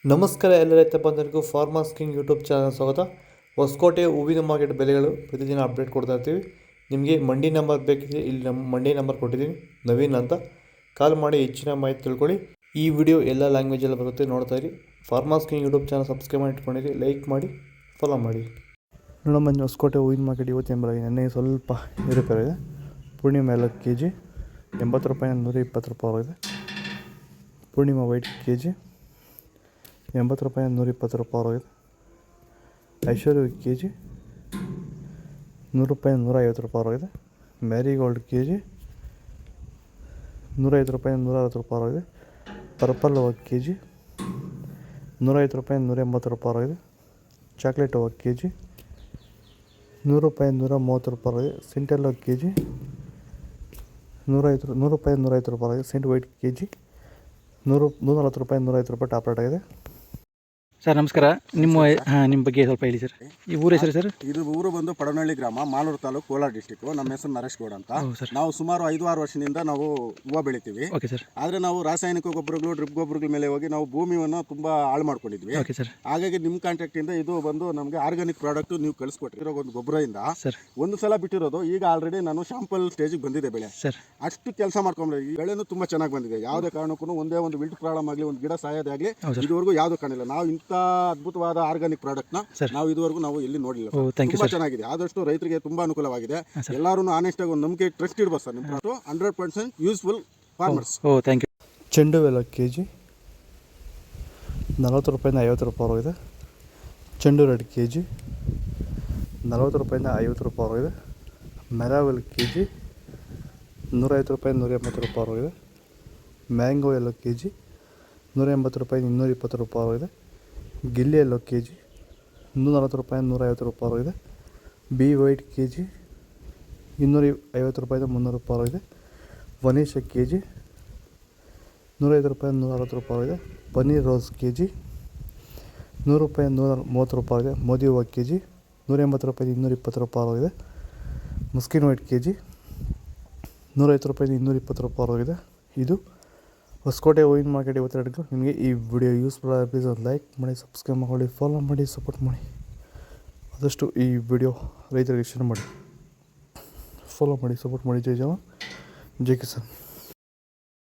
ನಮಸ್ಕಾರ ಎಲ್ಲ ರೈತ ಬಂಧುಗಳಿಗೂ ಫಾರ್ಮರ್ಸ್ ಕಿಂಗ್ ಯೂಟ್ಯೂಬ್ ಚಾನಲ್ ಸ್ವಾಗತ. ಹೊಸಕೋಟೆ ಹೂವಿನ ಮಾರ್ಕೆಟ್ ಬೆಲೆಗಳು ಪ್ರತಿದಿನ ಅಪ್ಡೇಟ್ ಕೊಡ್ತಾ ಇರ್ತೀವಿ. ನಿಮಗೆ ಮಂಡಿ ನಂಬರ್ ಬೇಕಿದ್ರೆ ಇಲ್ಲಿ ನಮ್ಮ ಮಂಡಿ ನಂಬರ್ ಕೊಟ್ಟಿದ್ದೀನಿ, ನವೀನ್ ಅಂತ. ಕಾಲ್ ಮಾಡಿ ಹೆಚ್ಚಿನ ಮಾಹಿತಿ ತಿಳ್ಕೊಳ್ಳಿ. ಈ ವಿಡಿಯೋ ಎಲ್ಲ ಲ್ಯಾಂಗ್ವೇಜಲ್ಲಿ ಬರುತ್ತೆ, ನೋಡ್ತಾ ಇರಿ. Farmers king YouTube channel subscribe ಮಾಡಿ ಇಟ್ಕೊಂಡಿರಿ, ಲೈಕ್ ಮಾಡಿ, ಫಾಲೋ ಮಾಡಿ. ನೋಡಮ್ಮ, ಹೊಸಕೋಟೆ ಹೂವಿನ ಮಾರ್ಕೆಟ್ ಇವತ್ತು ಎಂಬರಾಗಿ ನೆನ್ನೆ ಸ್ವಲ್ಪ ಏರುಪೇರಿದೆ. ಪೂರ್ಣಿಮಾ ಎಲ್ಲ ಕೆ ಜಿ 80 ರೂಪಾಯಿ, 120 ರೂಪಾಯಿ ಆಗಿದೆ. ಪೂರ್ಣಿಮಾ ವೈಟ್ ಕೆ ಜಿ 80 ರೂಪಾಯಿ, 120 ರೂಪಾಯಿ ಆಗಿದೆ. ಐಶ್ವರ್ಯ ಕೆ ಜಿ 100 ರೂಪಾಯಿ, 150 ರೂಪಾಯಿ ಆಗಿದೆ. ಮ್ಯಾರಿಗೋಲ್ಡ್ ಕೆ ಜಿ 105 ರೂಪಾಯಿ, 160 ರೂಪಾಯಿ ಆಗಿದೆ. ಪರ್ಪಲ್ ಹೂವು ಕೆ ಜಿ 105 ರೂಪಾಯಿ, 180 ರೂಪಾಯಿ ಆಗಿದೆ. ಚಾಕ್ಲೇಟ್ ಹೂವು ಕೆ ಜಿ 100 ರೂಪಾಯಿ, 130 ರೂಪಾಯಿ ಆಗಿದೆ. ಸಿಂಟೆಲ್ ಕೆ ಜಿ 100 ರೂಪಾಯಿ, 150 ರೂಪಾಯಿ ಆಗಿದೆ. ಸೆಂಟ್ ವೈಟ್ ಕೆ ಜಿ 140 ರೂಪಾಯಿ, 150 ರೂಪಾಯಿ ಟಾಪ್ ರೇಟ್ ಆಗಿದೆ. ಸರ್ ನಮಸ್ಕಾರ. ನಿಮ್ಮ ಬಗ್ಗೆ ಸ್ವಲ್ಪ ಹೇಳಿ ಸರ್. ಈ ಊರ ಹೆಸರು ಸರ್? ಇದು ಊರು ಬಂದು ಪಡನಹಳ್ಳಿ ಗ್ರಾಮ, ಮಾಲೂರು ತಾಲೂಕು, ಕೋಲಾರ ಡಿಸ್ಟಿಕ್. ನಮ್ಮ ಹೆಸರು ನರೇಶ್ ಗೌಡ ಅಂತ. ನಾವು ಸುಮಾರು 5-6 ವರ್ಷದಿಂದ ನಾವು ಹೂವು ಬೆಳಿತೀವಿ. Okay sir. ಆದರೆ ನಾವು ರಾಸಾಯನಿಕ ಗೊಬ್ಬರಗಳು, ಡ್ರಿಪ್ ಗೊಬ್ಬರಗಳ ಮೇಲೆ ಹೋಗಿ ನಾವು ಭೂಮಿಯನ್ನು ತುಂಬಾ ಹಾಳು ಮಾಡ್ಕೊಂಡಿದ್ವಿ. Okay sir. ಹಾಗಾಗಿ ನಿಮ್ಮ ಕಾಂಟ್ಯಾಕ್ಟ್ ಇಂದ ಇದು ಬಂದು ನಮಗೆ ಆರ್ಗಾನಿಕ್ ಪ್ರಾಡಕ್ಟ್ ನೀವು ಕಳಿಸ್ಕೊಟ್ಟಿರೋ ಒಂದು ಗೊಬ್ಬರದಿಂದ ಒಂದು ಸಲ ಬಿಟ್ಟಿರೋದು. ಈಗ ಆಲ್ರೆಡಿ ನಾನು ಶಾಂಪಲ್ ಸ್ಟೇಜಿಗೆ ಬಂದಿದೆ ಬೆಳೆ. ಸರ್ ಅಷ್ಟು ಕೆಲಸ ಮಾಡ್ಕೊಂಡ್ರೆ ಈ ಬೆಳೆನೂ ತುಂಬಾ ಚೆನ್ನಾಗಿ ಬಂದಿದೆ. ಯಾವುದೇ ಕಾರಣಕ್ಕೂ ಒಂದೇ ಒಂದು ವಿಲ್ಟ್ ಪ್ರಾಬ್ಲಮ್ ಆಗಲಿ, ಒಂದು ಗಿಡ ಸಾಯೋದೇ ಆಗಲಿ ಇದುವರೆಗೂ ಯಾವುದು ಕಾಣಿಲ್ಲ. ನಾವು ಇಂಥ ಅದ್ಭುತವಾದ ಆರ್ಗಾನಿಕ್ ಪ್ರಾಡಕ್ಟ್ ನ ನಾವು ಇದುವರೆಗೂ ನಾವು ಎಲ್ಲಿ ನೋಡಿಲ್ಲ. ತುಂಬಾ ಚೆನ್ನಾಗಿದೆ. ಆದಷ್ಟು ರೈತರಿಗೆ ತುಂಬಾ ಅನುಕೂಲವಾಗಿದೆ. ಎಲ್ಲರೂ ಆನೆಸ್ಟ್ ಆಗಿ ಒಂದು ನಂಬಿಕೆ, ಟ್ರಸ್ಟ್ ಇಡಬಹುದು ಸರ್. ನಿಮ್ಮ 100% ಯೂಸ್ಫುಲ್ ಫಾರ್ಮರ್ಸ್. ಚೆಂಡು ಹೂವು ಕೆ ಜಿ 40 ರೂಪಾಯಿಂದ 50 ರೂಪಾಯಿ ಆಗಿದೆ. ಚೆಂಡು ರೆಡ್ ಕೆ ಜಿ 40 ರೂಪಾಯಿಂದ 50 ರೂಪಾಯಿ ಆಗಿದೆ. ಮೆರಾವೆಲ್ ಕೆ ಜಿ 150 ರೂಪಾಯಿ, 180 ರೂಪಾಯಿ ಆಗಿದೆ. ಮ್ಯಾಂಗೋ ಎಲ್ಲ ಕೆ ಜಿ 180 ರೂಪಾಯಿ, 220 ರೂಪಾಯಿ ಆಗಿದೆ. ಗಿಲ್ಲಿ ಎಲ್ಲೋ ಕೆ ಜಿ 140 ರೂಪಾಯಿ, 150 ರೂಪಾಯಿ ಆಗಿದೆ. ಬಿ ವೈಟ್ ಕೆ ಜಿ 250 ರೂಪಾಯಿಂದ 300 ರೂಪಾಯಿ ಆಗಿದೆ. ವನೀಶ ಕೆ ಜಿ 105 ರೂಪಾಯಿ, 160 ರೂಪಾಯಿ ಆಗಿದೆ. ಪನ್ನೀರ್ ರೋಸ್ ಕೆ ಜಿ 100 ರೂಪಾಯಿ, 130 ರೂಪಾಯಿ ಆಗಿದೆ. ಮೋದಿ ಹೂವು ಕೆ ಜಿ 180 ರೂಪಾಯಿ, 220 ರೂಪಾಯಿ ಆಗಿದೆ. ಮುಸ್ಕಿನ್ ವೈಟ್ ಕೆ ಜಿ 150 ರೂಪಾಯಿ, 220 ರೂಪಾಯಿ ಆಗಿದೆ. ಇದು ಹೊಸಕೋಟೆ ಹೂವಿನ ಮಾರ್ಕೆಟ್ ಇವತ್ತೆರಡು. ನಿಮಗೆ ಈ ವಿಡಿಯೋ ಯೂಸ್ಫುಲ್ ಆಗಿ ಪ್ಲೀಸ್ ಒಂದು ಲೈಕ್ ಮಾಡಿ, ಸಬ್ಸ್ಕ್ರೈಬ್ ಮಾಡಿ, ಫಾಲೋ ಮಾಡಿ, ಸಪೋರ್ಟ್ ಮಾಡಿ. ಆದಷ್ಟು ಈ ವಿಡಿಯೋ ರೈತರಿಗೆ ಶೇರ್ ಮಾಡಿ, ಫಾಲೋ ಮಾಡಿ, ಸಪೋರ್ಟ್ ಮಾಡಿ. ಜೈ ಜವಾನ್, ಜೈ ಕಿಸಾನ್.